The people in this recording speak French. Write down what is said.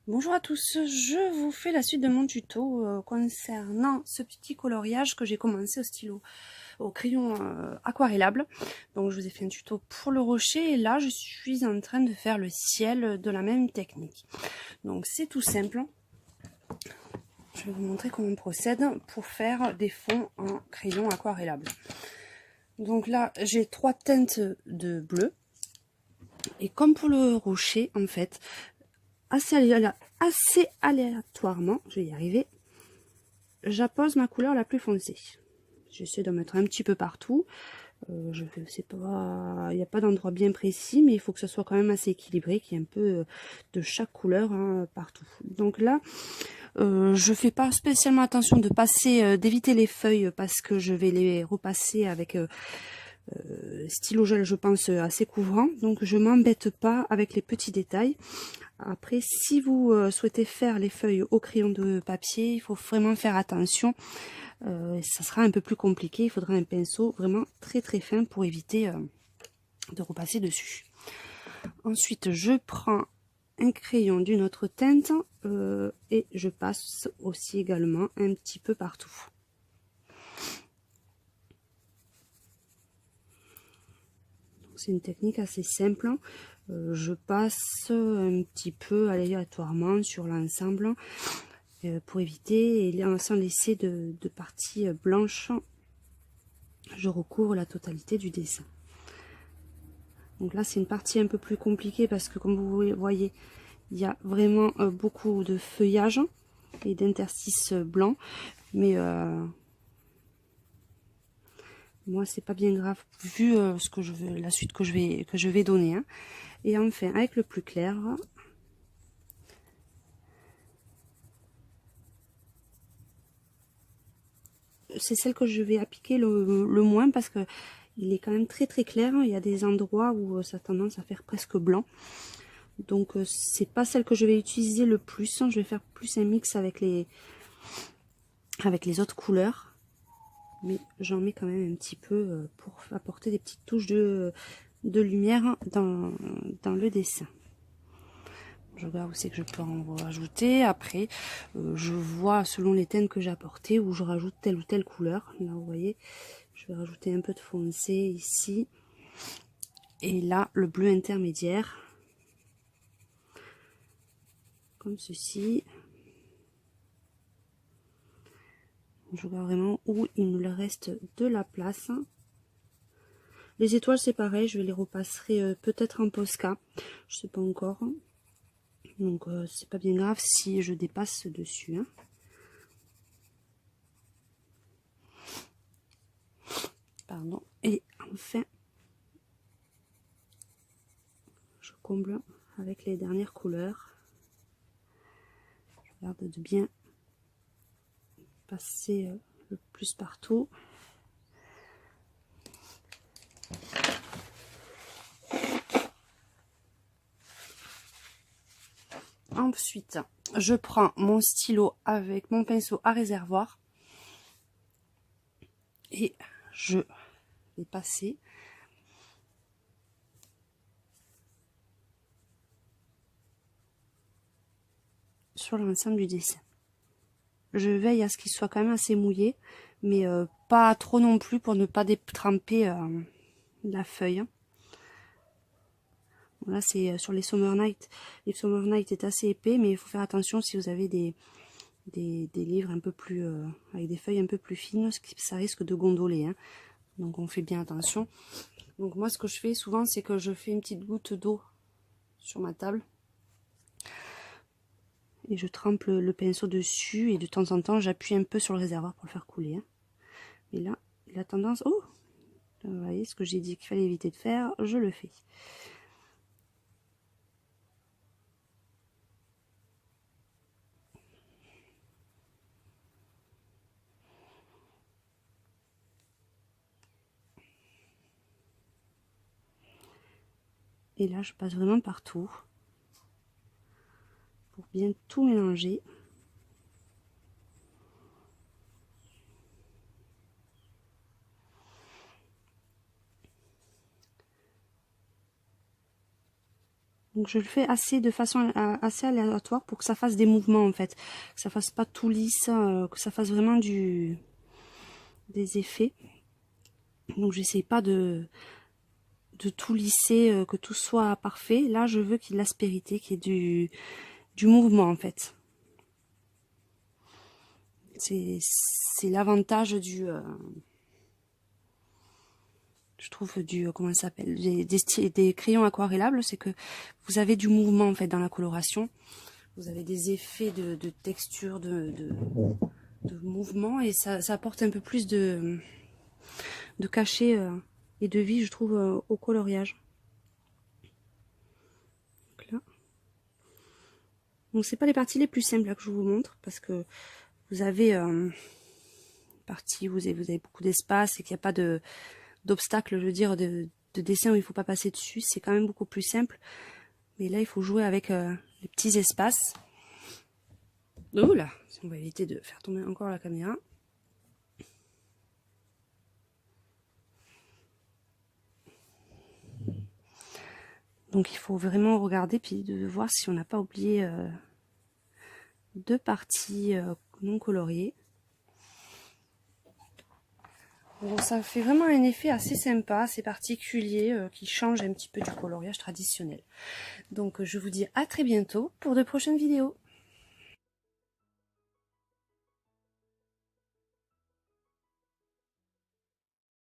Bonjour à tous, je vous fais la suite de mon tuto concernant ce petit coloriage que j'ai commencé au stylo, au crayon aquarellable. Donc je vous ai fait un tuto pour le rocher et là je suis en train de faire le ciel de la même technique. Donc c'est tout simple. Je vais vous montrer comment on procède pour faire des fonds en crayon aquarellable. Donc là j'ai 3 teintes de bleu et comme pour le rocher en fait, assez aléatoirement, je vais y arriver, j'appose ma couleur la plus foncée. J'essaie d'en mettre un petit peu partout. Je sais pas, il n'y a pas d'endroit bien précis, mais il faut que ça soit quand même assez équilibré, qu'il y ait un peu de chaque couleur partout. Donc là, je fais pas spécialement attention de passer, d'éviter les feuilles parce que je vais les repasser avec stylo gel, je pense, assez couvrant. Donc je m'embête pas avec les petits détails. Après, si vous souhaitez faire les feuilles au crayon de papier, il faut vraiment faire attention. Ça sera un peu plus compliqué. Il faudra un pinceau vraiment très très fin pour éviter de repasser dessus. Ensuite, je prends un crayon d'une autre teinte et je passe aussi également un petit peu partout. C'est une technique assez simple. Je passe un petit peu aléatoirement sur l'ensemble pour éviter, et sans laisser de parties blanches, je recouvre la totalité du dessin. Donc là c'est une partie un peu plus compliquée parce que comme vous voyez, il y a vraiment beaucoup de feuillage et d'interstices blancs, mais moi c'est pas bien grave vu ce que je veux, la suite que je vais donner. Hein. Et enfin avec le plus clair, c'est celle que je vais appliquer le moins parce que il est quand même très très clair. Il y a des endroits où ça a tendance à faire presque blanc. Donc c'est pas celle que je vais utiliser le plus. Je vais faire plus un mix avec les autres couleurs. Mais j'en mets quand même un petit peu pour apporter des petites touches de lumière dans le dessin. Je regarde où c'est que je peux en rajouter. Après, je vois selon les teintes que j'ai apportées où je rajoute telle ou telle couleur. Là, vous voyez, je vais rajouter un peu de foncé ici. Et là, le bleu intermédiaire. Comme ceci. Je regarde vraiment où il me reste de la place. Les étoiles, c'est pareil. Je les repasserai peut-être en Posca. Je sais pas encore. Donc, c'est pas bien grave si je dépasse dessus. Hein. Pardon. Et enfin, je comble avec les dernières couleurs. Je regarde de bien passer le plus partout. Ensuite, je prends mon stylo avec mon pinceau à réservoir et je vais passer sur l'ensemble du dessin. Je veille à ce qu'il soit quand même assez mouillé, mais pas trop non plus pour ne pas détremper la feuille. Là, c'est sur les Summer Night. Les Summer Night est assez épais, mais il faut faire attention si vous avez des livres un peu plus avec des feuilles un peu plus fines, ça risque de gondoler. Hein. Donc, on fait bien attention. Donc, moi, ce que je fais souvent, c'est que je fais une petite goutte d'eau sur ma table. Et je trempe le pinceau dessus et de temps en temps j'appuie un peu sur le réservoir pour le faire couler. Hein. Et là, il a tendance... Oh, vous voyez ce que j'ai dit qu'il fallait éviter de faire, je le fais. Et là, je passe vraiment partout pour bien tout mélanger. Donc je le fais de façon assez aléatoire pour que ça fasse des mouvements en fait. Que ça fasse pas tout lisse, que ça fasse vraiment des effets. Donc j'essaie pas de tout lisser, que tout soit parfait. Là je veux qu'il y ait de l'aspérité, qu'il y ait du mouvement en fait. C'est l'avantage je trouve comment ça s'appelle, des crayons aquarellables, c'est que vous avez du mouvement en fait dans la coloration. Vous avez des effets de texture, de mouvement, et ça apporte un peu plus de cachet et de vie, je trouve, au coloriage. Donc là. Donc c'est pas les parties les plus simples là que je vous montre, parce que vous avez une partie où vous avez beaucoup d'espace et qu'il n'y a pas d'obstacle, je veux dire, de dessin où il faut pas passer dessus. C'est quand même beaucoup plus simple. Mais là, il faut jouer avec les petits espaces. Oh là, on va éviter de faire tomber encore la caméra. Donc il faut vraiment regarder puis de voir si on n'a pas oublié deux parties non coloriées. Bon, ça fait vraiment un effet assez sympa, assez particulier, qui change un petit peu du coloriage traditionnel. Donc je vous dis à très bientôt pour de prochaines vidéos.